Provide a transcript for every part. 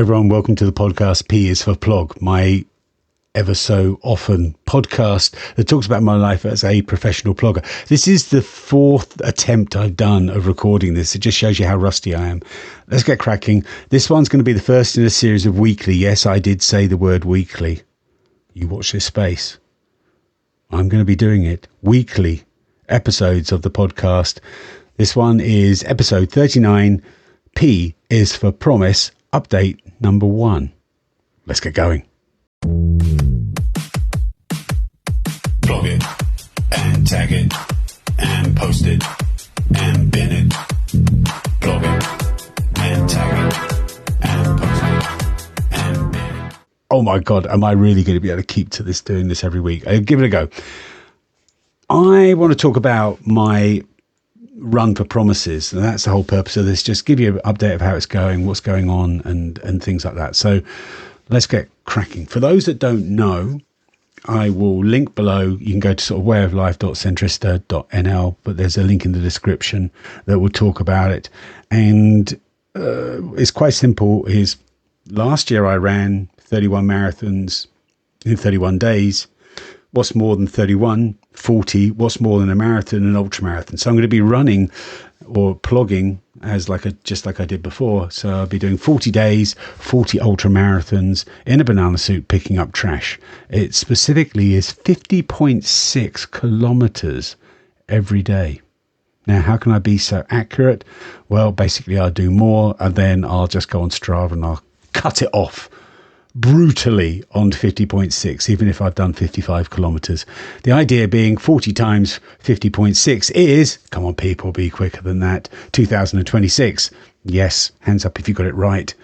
Hi everyone, welcome to the podcast. P is for Plog, my ever so often podcast that talks about my life as a professional plogger. This is the fourth attempt I've done of recording this. It just shows you how rusty I am. Let's get cracking. This one's going to be the first in a series of weekly. Yes, I did say the word weekly. You watch this space. I'm going to be doing it. Weekly episodes of the podcast. This one is episode 39. P is for promise. Update number 1. Let's get going. Plug it and tag it and post it and bin it. Plug it and tag it and post it and bin it. Oh my God, am I really going to be able to keep to this, doing this every week? I'll give it a go. I want to talk about my run for promises, and that's the whole purpose of this. Just give you an update of how it's going, what's going on, and things like that. So let's get cracking. For those that don't know, I will link below. You can go to sort of wayeoflife.centrista.nl, but there's a link in the description that will talk about it. And it's quite simple. Is last year I ran 31 marathons in 31 days. What's more than 31? 40. What's more than a marathon and ultra marathon? So I'm going to be running or plogging as just like I did before. So I'll be doing 40 days, 40 ultra marathons in a banana suit, picking up trash. It specifically is 50.6 kilometers every day. Now, how can I be so accurate? Well, basically I'll do more and then I'll just go on Strava and I'll cut it off brutally on 50.6, even if I've done 55 kilometers. The idea being 40 times 50.6 is, come on people, be quicker than that, 2026. Yes, hands up if you got it right.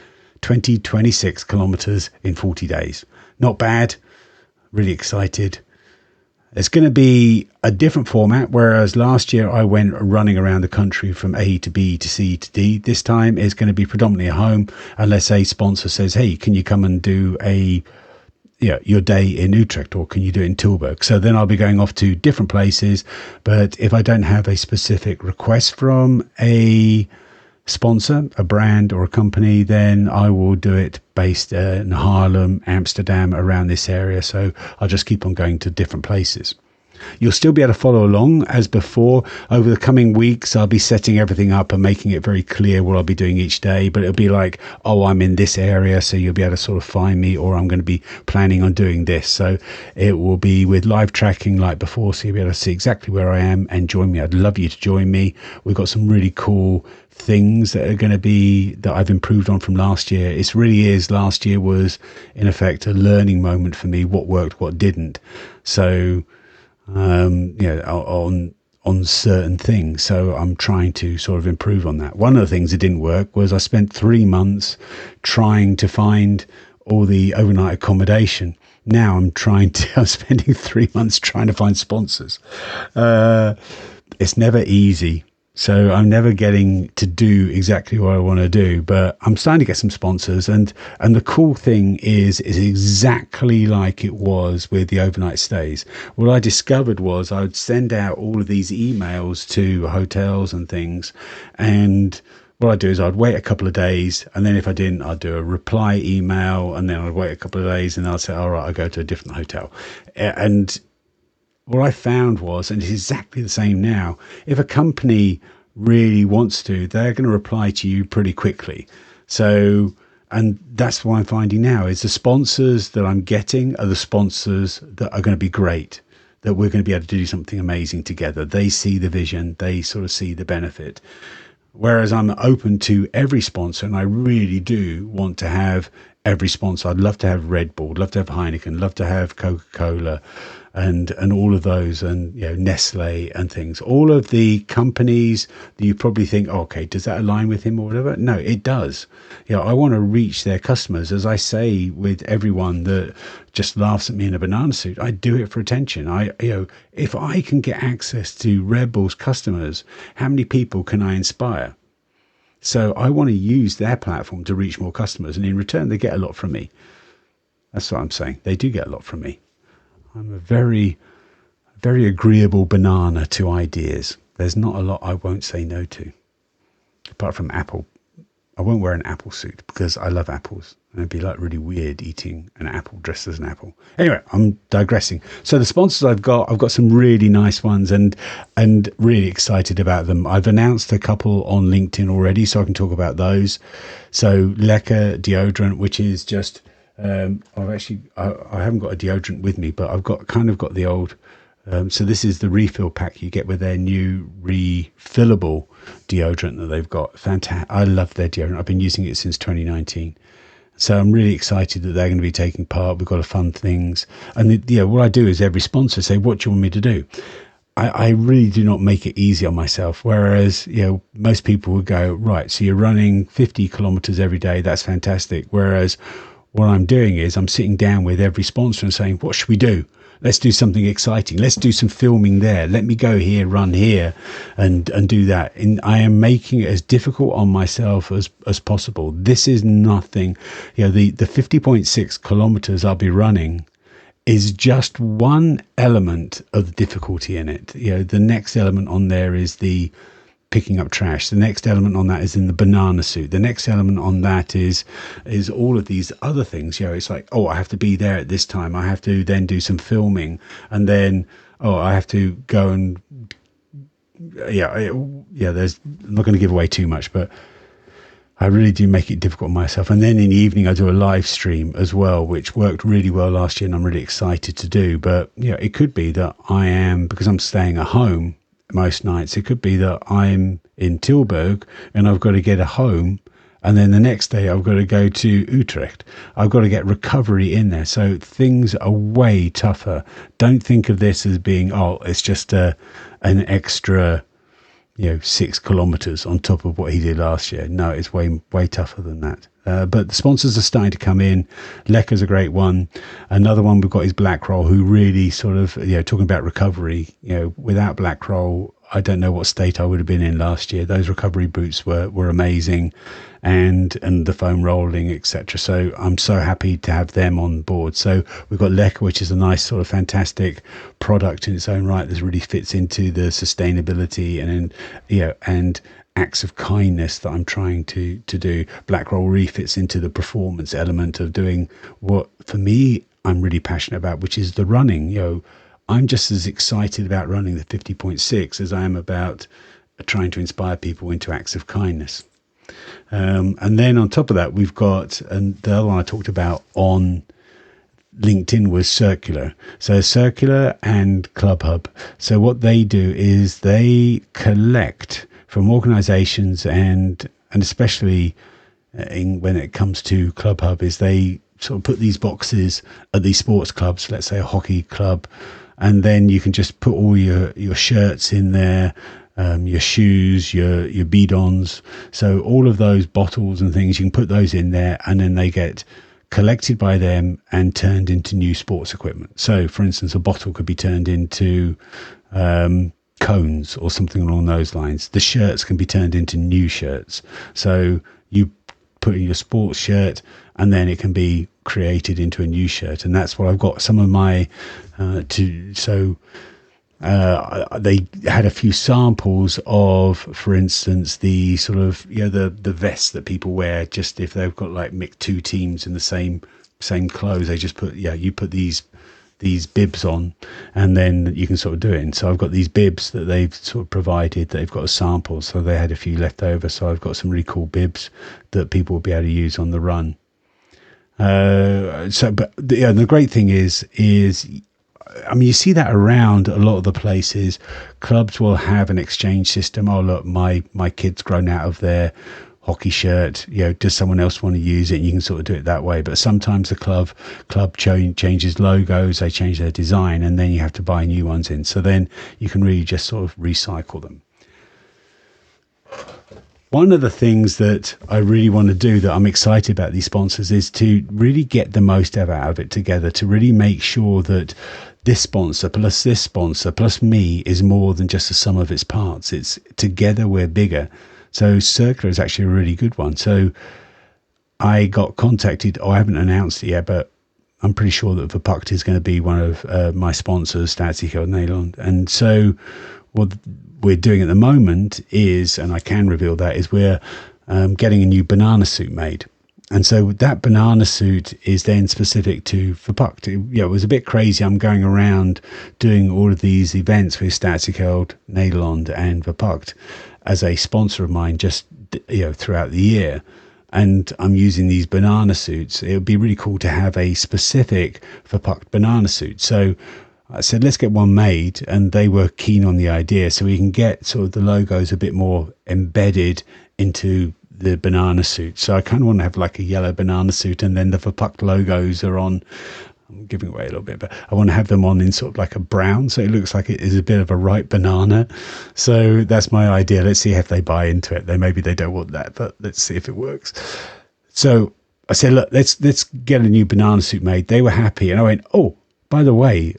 2026 kilometers in 40 days. Not bad. Really excited. It's going to be a different format, whereas last year I went running around the country from A to B to C to D. This time it's going to be predominantly at home, unless a sponsor says, hey, can you come and do your day in Utrecht, or can you do it in Tilburg? So then I'll be going off to different places. But if I don't have a specific request from a sponsor, a brand or a company, then I will do it based in Haarlem, Amsterdam, around this area. So I'll just keep on going to different places. You'll still be able to follow along as before. Over the coming weeks, I'll be setting everything up and making it very clear what I'll be doing each day. But it'll be like, oh, I'm in this area, so you'll be able to sort of find me, or I'm going to be planning on doing this. So it will be with live tracking like before, so you'll be able to see exactly where I am and join me. I'd love you to join me. We've got some really cool things that are going to be that I've improved on from last year. It really is. Last year was in effect a learning moment for me, what worked, what didn't. So on certain things. So I'm trying to sort of improve on that. One of the things that didn't work was I spent 3 months trying to find all the overnight accommodation. Now I'm spending 3 months trying to find sponsors. It's never easy. So I'm never getting to do exactly what I want to do, but I'm starting to get some sponsors. And the cool thing is exactly like it was with the overnight stays. What I discovered was I would send out all of these emails to hotels and things. And what I'd do is I'd wait a couple of days. And then if I didn't, I'd do a reply email. And then I'd wait a couple of days and I'd say, all right, I'll go to a different hotel. And what I found was, and it's exactly the same now, if a company really wants to, they're going to reply to you pretty quickly. So, and that's what I'm finding now is the sponsors that I'm getting are the sponsors that are going to be great, that we're going to be able to do something amazing together. They see the vision, they sort of see the benefit. Whereas I'm open to every sponsor, and I really do want to have every sponsor. I'd love to have Red Bull, love to have Heineken, love to have Coca-Cola, and all of those, and Nestle and things. All of the companies that you probably think, oh, okay, does that align with him or whatever? No, it does. I want to reach their customers. As I say with everyone that just laughs at me in a banana suit, I do it for attention. If I can get access to Red Bull's customers, how many people can I inspire? So I want to use their platform to reach more customers, and in return, they get a lot from me. That's what I'm saying. They do get a lot from me. I'm a very, very agreeable banana to ideas. There's not a lot I won't say no to, apart from Apple I won't wear an apple suit because I love apples. And it'd be like really weird eating an apple dressed as an apple. Anyway, I'm digressing. So the sponsors I've got some really nice ones and really excited about them. I've announced a couple on LinkedIn already, so I can talk about those. So Lecker deodorant, which is just I haven't got a deodorant with me, but I've got the old. So this is the refill pack you get with their new refillable deodorant that they've got. Fantastic! I love their deodorant. I've been using it since 2019. So I'm really excited that they're going to be taking part. We've got a fun things. And what I do is every sponsor say, what do you want me to do? I really do not make it easy on myself. Whereas, most people would go, right, so you're running 50 kilometers every day. That's fantastic. Whereas what I'm doing is I'm sitting down with every sponsor and saying, what should we do? Let's do something exciting. Let's do some filming there. Let me go here, run here, and do that. And I am making it as difficult on myself as possible. This is nothing. The 50.6 kilometers I'll be running is just one element of the difficulty in it. The next element on there is the picking up trash. The next element on that is in the banana suit. The next element on that is all of these other things. It's like, I have to be there at this time. I have to then do some filming, and then I have to go and there's, I'm not going to give away too much, but I really do make it difficult on myself. And then in the evening I do a live stream as well, which worked really well last year and I'm really excited to do. But it could be that because I'm staying at home most nights, it could be that I'm in Tilburg and I've got to get home, and then the next day I've got to go to Utrecht. I've got to get recovery in there. So things are way tougher. Don't think of this as being, it's just an extra 6 kilometers on top of what he did last year. No, it's way tougher than that. But the sponsors are starting to come in. Lecker's a great one. Another one we've got is Blackroll, who really sort of, talking about recovery, without Blackroll, I don't know what state I would have been in last year. Those recovery boots were amazing, and the foam rolling, etc. So I'm so happy to have them on board. So we've got Lecker, which is a nice sort of fantastic product in its own right that really fits into the sustainability and acts of kindness that I'm trying to do. Blackroll really fits into the performance element of doing what, for me, I'm really passionate about, which is the running. I'm just as excited about running the 50.6 as I am about trying to inspire people into acts of kindness. And then on top of that, we've got, and the other one I talked about on LinkedIn was Circular. So Circular and Club Hub. So what they do is they collect from organizations and especially when it comes to Club Hub, is they sort of put these boxes at these sports clubs, let's say a hockey club, and then you can just put all your shirts in there, your shoes, your bidons. So all of those bottles and things, you can put those in there, and then they get collected by them and turned into new sports equipment. So for instance, a bottle could be turned into cones or something along those lines. The shirts can be turned into new shirts. So you put in your sports shirt and then it can be created into a new shirt. And that's what I've got some of my they had a few samples of, for instance, the sort of the vests that people wear, just if they've got like mixed two teams in the same clothes, they just put you put these bibs on and then you can sort of do it. And so I've got these bibs that they've sort of provided, that they've got a sample, so they had a few left over, so I've got some really cool bibs that people will be able to use on the run. But the great thing is I mean, you see that around a lot of the places. Clubs will have an exchange system. Oh, look, my kid's grown out of their hockey shirt. Does someone else want to use it? And you can sort of do it that way. But sometimes the club changes logos, they change their design, and then you have to buy new ones in. So then you can really just sort of recycle them. One of the things that I really want to do, that I'm excited about these sponsors, is to really get the most out of it together, to really make sure that this sponsor plus me is more than just the sum of its parts. It's together we're bigger. So Circular is actually a really good one. So I got contacted, I haven't announced it yet, but I'm pretty sure that Verpakt is going to be one of my sponsors, Staatsgeld Nederland. And so what we're doing at the moment is, and I can reveal that, is we're getting a new banana suit made. And so that banana suit is then specific to Verpakt. It was a bit crazy. I'm going around doing all of these events with Statiegeld, Nederland and Verpakt as a sponsor of mine just, throughout the year. And I'm using these banana suits. It would be really cool to have a specific Verpakt banana suit. So I said, let's get one made. And they were keen on the idea. So we can get sort of the logos a bit more embedded into the banana suit. So I kind of want to have like a yellow banana suit, and then the Verpakt logos are on, I'm giving away a little bit, but I want to have them on in sort of like a brown, so it looks like it is a bit of a ripe banana. So that's my idea. Let's see if they buy into it. Maybe they don't want that, but let's see if it works. So I said, look, let's get a new banana suit made. They were happy, and I went, oh, by the way,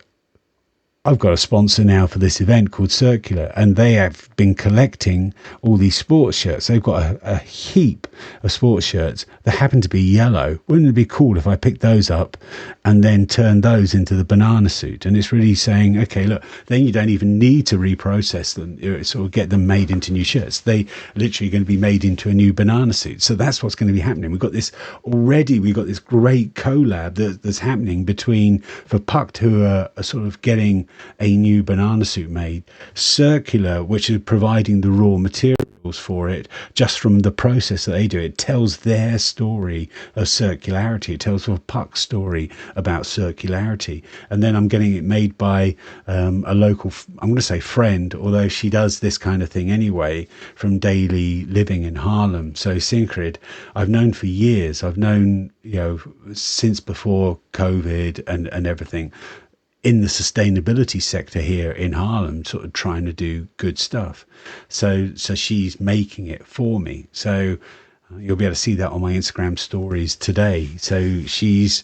I've got a sponsor now for this event called Circular, and they have been collecting all these sports shirts. They've got a heap of sports shirts that happen to be yellow. Wouldn't it be cool if I picked those up and then turned those into the banana suit? And it's really saying, okay, look, then you don't even need to reprocess them, sort of get them made into new shirts. They literally going to be made into a new banana suit. So that's what's going to be happening. We've got this great collab that's happening between Verpakt, who are sort of getting a new banana suit made, Circular, which is providing the raw materials for it just from the process that they do. It tells their story of circularity. It tells Verpakt's story about circularity. And then I'm getting it made by a local, I'm going to say friend, although she does this kind of thing anyway, from daily living in Haarlem. So Sigrid, I've known for years. I've known, since before COVID and everything, in the sustainability sector here in Haarlem, sort of trying to do good stuff. So she's making it for me. So you'll be able to see that on my Instagram stories today. So she's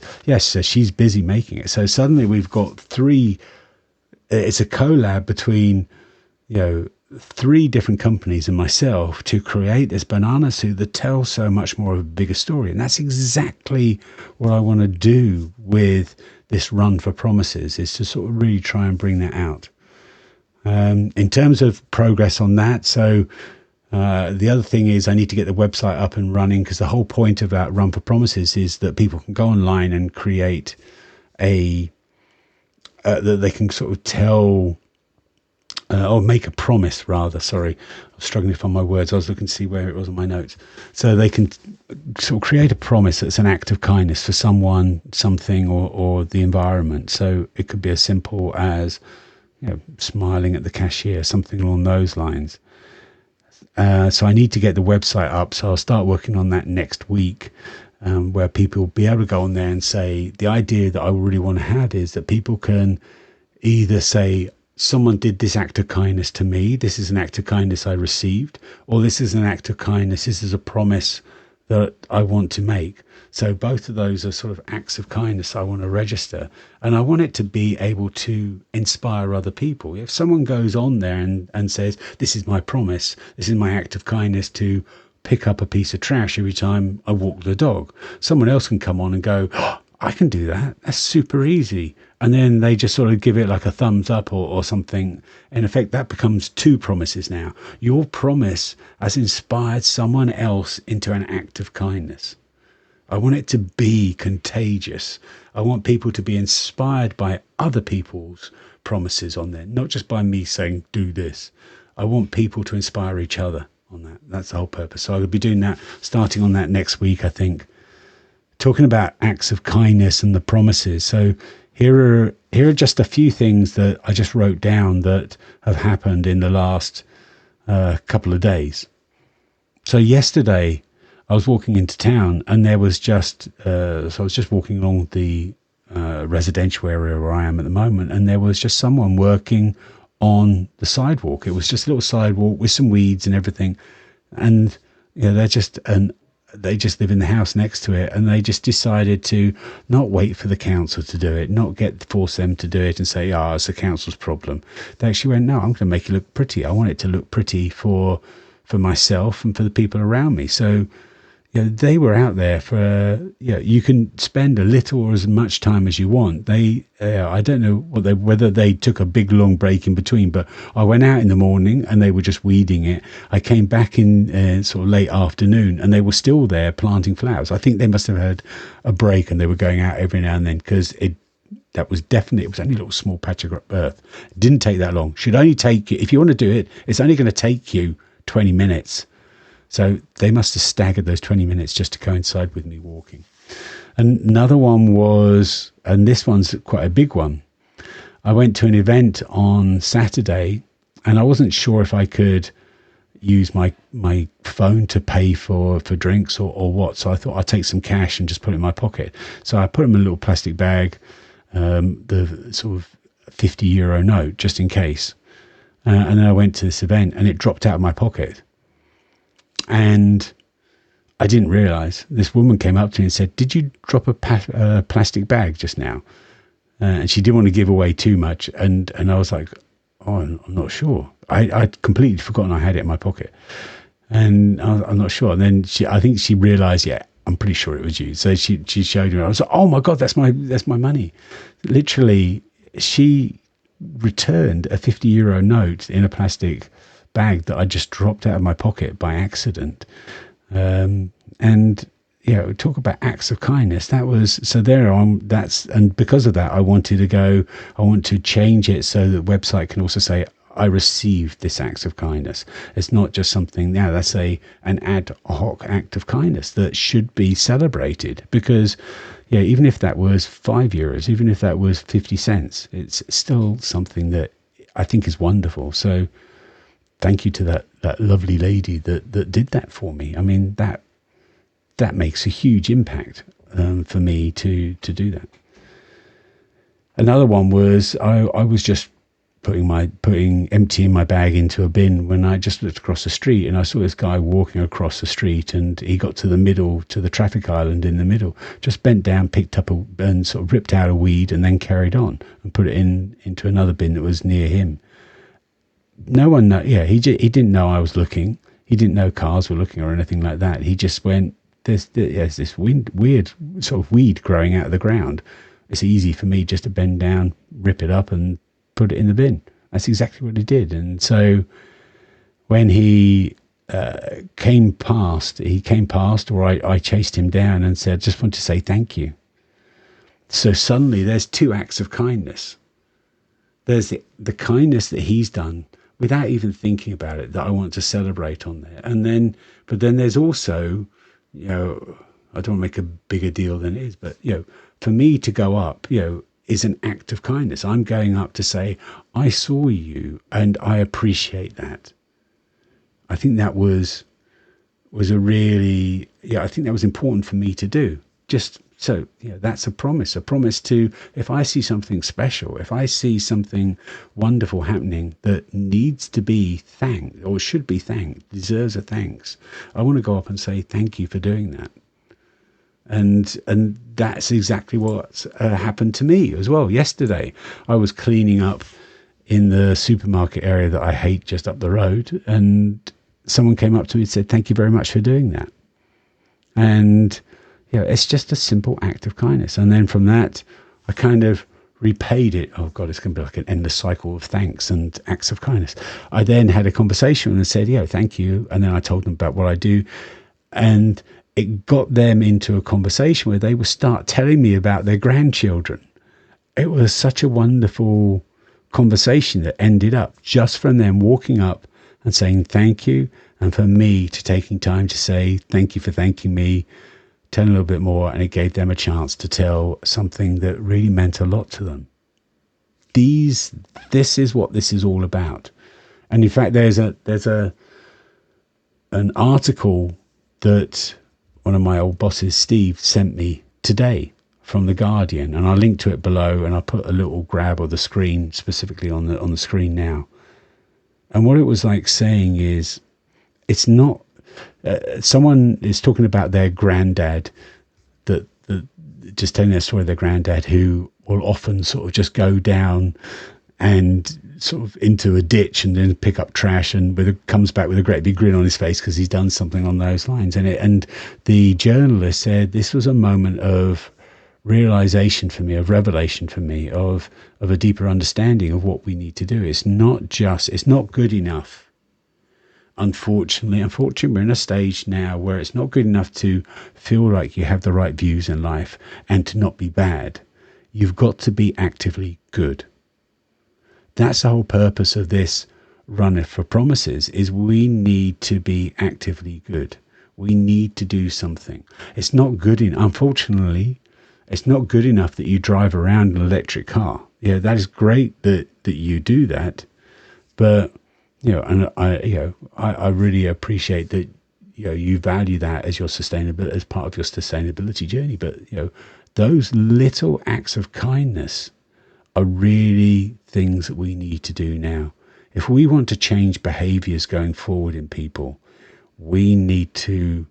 busy making it. So suddenly we've got it's a collab between, three different companies and myself to create this banana suit that tells so much more of a bigger story. And that's exactly what I want to do with this run for promises, is to sort of really try and bring that out. In terms of progress on that, so the other thing is I need to get the website up and running, because the whole point about Run for Promises is that people can go online and create that they can sort of tell or make a promise rather. Sorry, I'm struggling to find my words. I was looking to see where it was on my notes. So they can sort of create a promise that's an act of kindness for someone, something, or the environment. So it could be as simple as, smiling at the cashier, something along those lines. So I need to get the website up. So I'll start working on that next week, where people will be able to go on there and say, the idea that I really want to have is that people can either say, someone did this act of kindness to me, this is an act of kindness I received, or this is an act of kindness, this is a promise that I want to make. So both of those are sort of acts of kindness I want to register, and I want it to be able to inspire other people. If someone goes on there and says, this is my promise, this is my act of kindness to pick up a piece of trash every time I walk the dog, someone else can come on and go, oh, I can do that, that's super easy. And then they just sort of give it like a thumbs up or something. In effect, that becomes two promises now. Your promise has inspired someone else into an act of kindness. I want it to be contagious. I want people to be inspired by other people's promises on there, not just by me saying, do this. I want people to inspire each other on that. That's the whole purpose. So I'll be doing that, starting on that next week, I think. Talking about acts of kindness and the promises. So here are just a few things that I just wrote down that have happened in the last couple of days. So yesterday I was walking into town, and there was just so I was just walking along the residential area where I am at the moment, and there was just someone working on the sidewalk. It was just a little sidewalk with some weeds and everything, and they just live in the house next to it, and they just decided to not wait for the council to do it, not force them to do it and say, it's the council's problem. They actually went, no, I'm going to make it look pretty. I want it to look pretty for myself and for the people around me. So, they were out there for, you can spend a little or as much time as you want. I don't know whether they took a big long break in between, but I went out in the morning and they were just weeding it. I came back in sort of late afternoon and they were still there planting flowers. I think they must have had a break and they were going out every now and then, because it was only a little small patch of earth. It didn't take that long. Should only take you, if you want to do it, it's only going to take you 20 minutes. So they must have staggered those 20 minutes just to coincide with me walking. And another one was, and this one's quite a big one, I went to an event on Saturday and I wasn't sure if I could use my phone to pay for drinks or what. So I thought I'd take some cash and just put it in my pocket. So I put it in a little plastic bag, the sort of €50 note, just in case. And then I went to this event and it dropped out of my pocket. And I didn't realize, this woman came up to me and said, "Did you drop a plastic bag just now?" And she didn't want to give away too much. And I was like, "Oh, I'm not sure." I'd completely forgotten I had it in my pocket. And I'm not sure. And then I think she realized, yeah, I'm pretty sure it was you. So she showed me. I was like, "Oh my God, that's my money." Literally, she returned a €50 note in a plastic bag that I just dropped out of my pocket by accident. And talk about acts of kindness. That was, so there on, and because of that, I want to change it so that the website can also say, I received this act of kindness. It's not just something, now that's an ad hoc act of kindness that should be celebrated, because even if that was €5, even if that was 50 cents, it's still something that I think is wonderful. So thank you to that lovely lady that did that for me. I mean, that makes a huge impact for me to do that. Another one was I was just emptying my bag into a bin when I just looked across the street and I saw this guy walking across the street, and he got to the traffic island in the middle, just bent down, picked up and sort of ripped out a weed and then carried on and put it into another bin that was near him. No one he didn't know I was looking. He didn't know cars were looking or anything like that. He just went, there's this weird sort of weed growing out of the ground. It's easy for me just to bend down, rip it up and put it in the bin. That's exactly what he did. And so when he came past, or I chased him down and said, "Just want to say thank you." So suddenly there's two acts of kindness. There's the kindness that he's done without even thinking about it, that I want to celebrate on there. But then there's also, I don't want to make a bigger deal than it is, but, for me to go up, is an act of kindness. I'm going up to say, I saw you and I appreciate that. I think that was a really, I think that was important for me to do. Just so, that's a promise to, if I see something special, if I see something wonderful happening that needs to be thanked or should be thanked, deserves a thanks, I want to go up and say, thank you for doing that. And that's exactly what happened to me as well. Yesterday, I was cleaning up in the supermarket area that I hate just up the road, and someone came up to me and said, "Thank you very much for doing that." And it's just a simple act of kindness. And then from that, I kind of repaid it. Oh God, it's going to be like an endless cycle of thanks and acts of kindness. I then had a conversation and said, thank you. And then I told them about what I do. And it got them into a conversation where they would start telling me about their grandchildren. It was such a wonderful conversation that ended up just from them walking up and saying thank you, and for me to taking time to say thank you for thanking me, tell a little bit more, and it gave them a chance to tell something that really meant a lot to them. This is what this is all about. And in fact, there's an article that one of my old bosses, Steve, sent me today from The Guardian, and I'll link to it below, and I'll put a little grab of the screen specifically on the screen now. And what it was like saying is, it's not, someone is talking about their granddad, that just telling their story of their granddad, who will often sort of just go down and sort of into a ditch and then pick up trash, and comes back with a great big grin on his face because he's done something on those lines. And the journalist said this was a moment of realization for me, of revelation for me, of a deeper understanding of what we need to do. It's not good enough. Unfortunately, we're in a stage now where it's not good enough to feel like you have the right views in life and to not be bad. You've got to be actively good. That's the whole purpose of this run for promises, is we need to be actively good. We need to do something. It's not good enough. Unfortunately, it's not good enough that you drive around an electric car. Yeah, that is great that you do that, but and I really appreciate that you value that as your sustainability, as part of your sustainability journey. But those little acts of kindness are really things that we need to do now. If we want to change behaviors going forward in people, we need to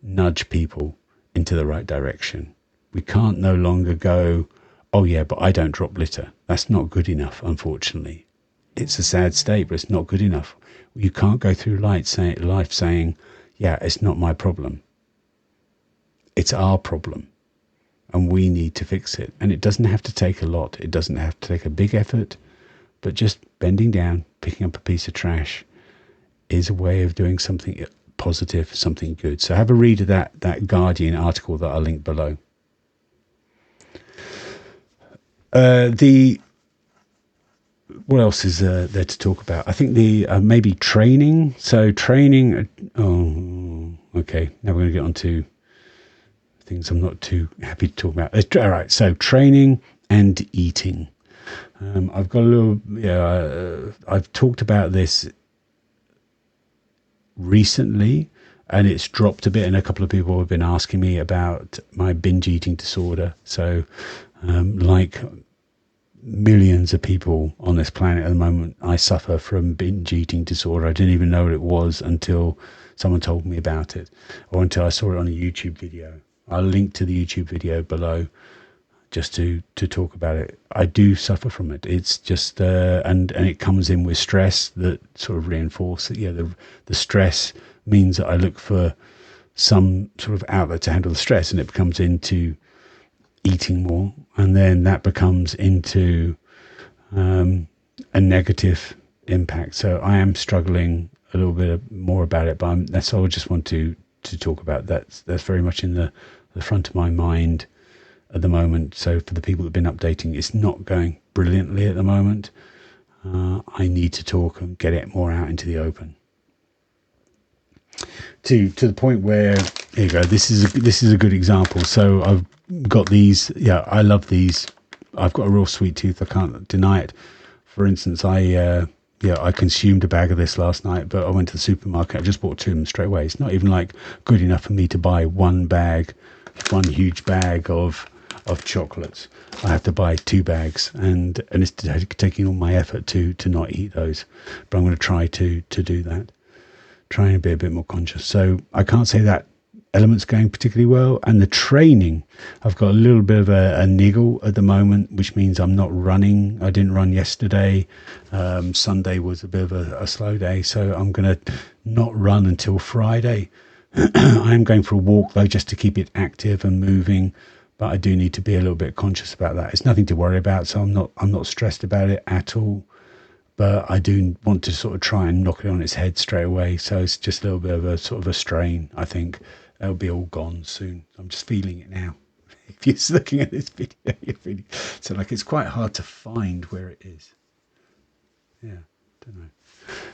nudge people into the right direction. We can't no longer go, oh yeah, but I don't drop litter. That's not good enough, unfortunately. It's a sad state, but it's not good enough. You can't go through life saying, yeah, it's not my problem. It's our problem. And we need to fix it. And it doesn't have to take a lot. It doesn't have to take a big effort. But just bending down, picking up a piece of trash is a way of doing something positive, something good. So have a read of that Guardian article that I'll link below. What else is there to talk about? I think maybe training. So training. Okay. Now we're going to get on to things I'm not too happy to talk about. All right. So training and eating. I've got a little. I've talked about this recently, and it's dropped a bit. And a couple of people have been asking me about my binge eating disorder. So, like millions of people on this planet at the moment, I suffer from binge eating disorder. I didn't even know what it was until someone told me about it, or until I saw it on a YouTube video. I'll link to the YouTube video below just to talk about it. I do suffer from it. It's just and it comes in with stress that sort of reinforces it. Yeah, the stress means that I look for some sort of outlet to handle the stress, and it becomes into eating more, and then that becomes into a negative impact. So I am struggling a little bit more about it, but that's all I just want to talk about. That's very much in the front of my mind at the moment. So for the people that have been updating, it's not going brilliantly at the moment. I need to talk and get it more out into the open. To the point where, here you go, this is a good example. So I've got these, I love these. I've got a real sweet tooth, I can't deny it. For instance, I consumed a bag of this last night, but I went to the supermarket, I just bought two of them straight away. It's not even like good enough for me to buy one huge bag of chocolates. I have to buy 2 bags, and it's taking all my effort to not eat those. But I'm going to try to do that. Trying to be a bit more conscious. So I can't say that element's going particularly well. And the training, I've got a little bit of a niggle at the moment, which means I'm not running. I didn't run yesterday. Sunday was a bit of a slow day, so I'm going to not run until Friday. I am going for a walk though, just to keep it active and moving, but I do need to be a little bit conscious about that. It's nothing to worry about, so I'm not stressed about it at all. But I do want to sort of try and knock it on its head straight away. So it's just a little bit of a sort of a strain. I think that'll be all gone soon. I'm just feeling it now. If you're looking at this video, you're feeling so like it's quite hard to find where it is. Yeah, don't know.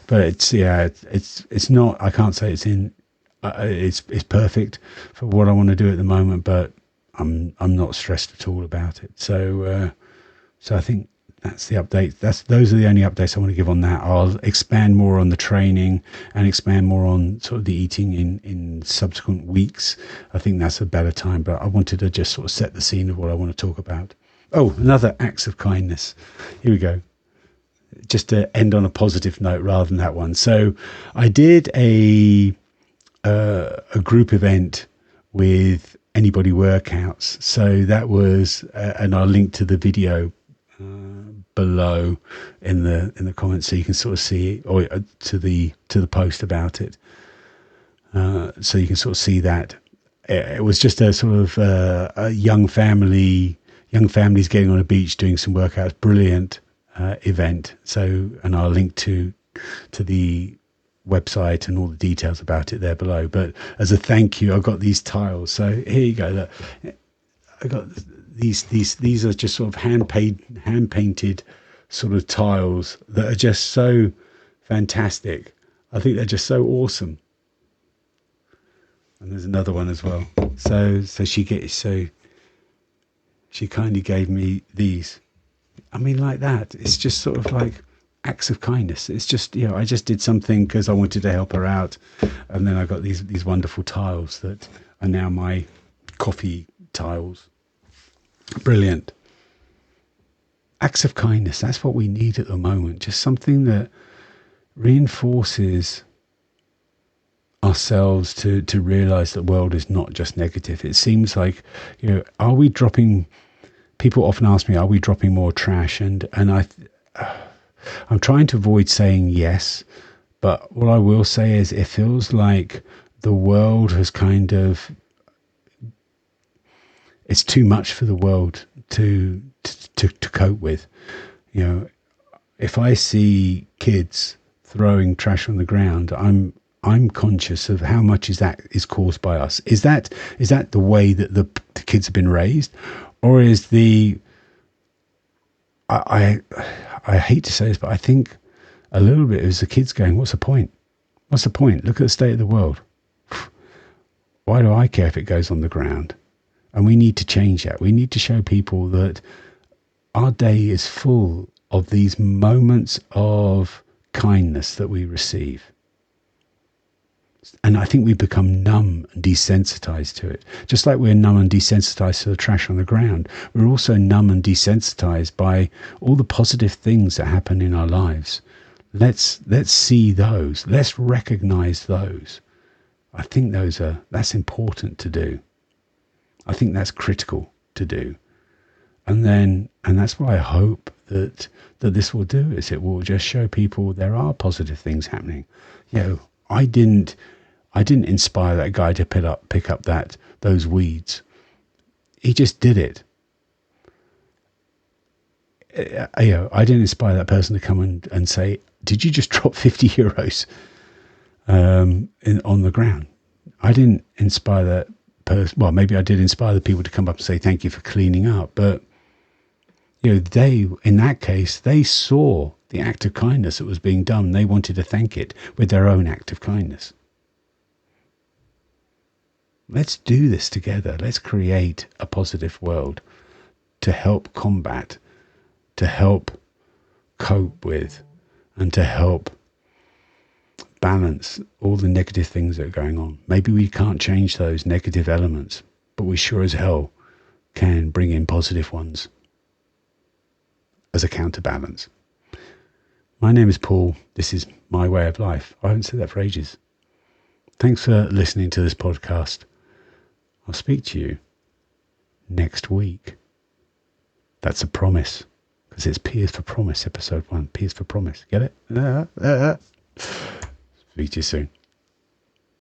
But it's not. I can't say it's in. It's perfect for what I want to do at the moment. But I'm not stressed at all about it. So I think. That's the update. Those are the only updates I want to give on that. I'll expand more on the training and expand more on sort of the eating in subsequent weeks. I think that's a better time, but I wanted to just sort of set the scene of what I want to talk about. Oh, another acts of kindness. Here we go. Just to end on a positive note rather than that one. So I did a group event with Anybody Workouts. So that was, and I'll link to the video below in the comments, so you can sort of see, or to the post about it, so you can sort of see that. It was just a sort of a young families getting on a beach doing some workouts. Brilliant event. So, and I'll link to the website and all the details about it there below. But as a thank you, I got these tiles. So here you go. Look, I got these are just sort of hand painted sort of tiles that are just so fantastic. I think they're just so awesome. And there's another one as well. So she kindly gave me these. I mean, like that. It's just sort of like acts of kindness. It's just, I just did something because I wanted to help her out, and then I got these wonderful tiles that are now my coffee tiles. Brilliant. Acts of kindness. That's what we need at the moment. Just something that reinforces ourselves to realize the world is not just negative. It seems like, are we dropping, people often ask me, are we dropping more trash? And I'm trying to avoid saying yes, but what I will say is it feels like the world has kind of, it's too much for the world to cope with. If I see kids throwing trash on the ground, I'm conscious of how much is caused by us. Is that the way that the kids have been raised, or is I hate to say this, but I think a little bit is the kids going, what's the point? What's the point? Look at the state of the world. Why do I care if it goes on the ground? And we need to change that. We need to show people that our day is full of these moments of kindness that we receive. And I think we become numb and desensitized to it. Just like we're numb and desensitized to the trash on the ground, we're also numb and desensitized by all the positive things that happen in our lives. Let's see those. Let's recognize those. I think that's important to do. I think that's critical to do. And that's what I hope that this will do, is it will just show people there are positive things happening. I didn't inspire that guy to pick up those weeds. He just did it. I didn't inspire that person to come and say, did you just drop 50 euros on the ground? I didn't inspire that person. Well, maybe I did inspire the people to come up and say thank you for cleaning up. But they, in that case, they saw the act of kindness that was being done. They wanted to thank it with their own act of kindness. Let's do this together. Let's create a positive world to help combat, to help cope with, and to help balance all the negative things that are going on. Maybe we can't change those negative elements, but we sure as hell can bring in positive ones as a counterbalance. My name is Paul. This is my way of life. I haven't said that for ages. Thanks for listening to this podcast. I'll speak to you next week. That's a promise, because it's P is for Promise, episode 1. P is for Promise. Get it? Speak to you soon.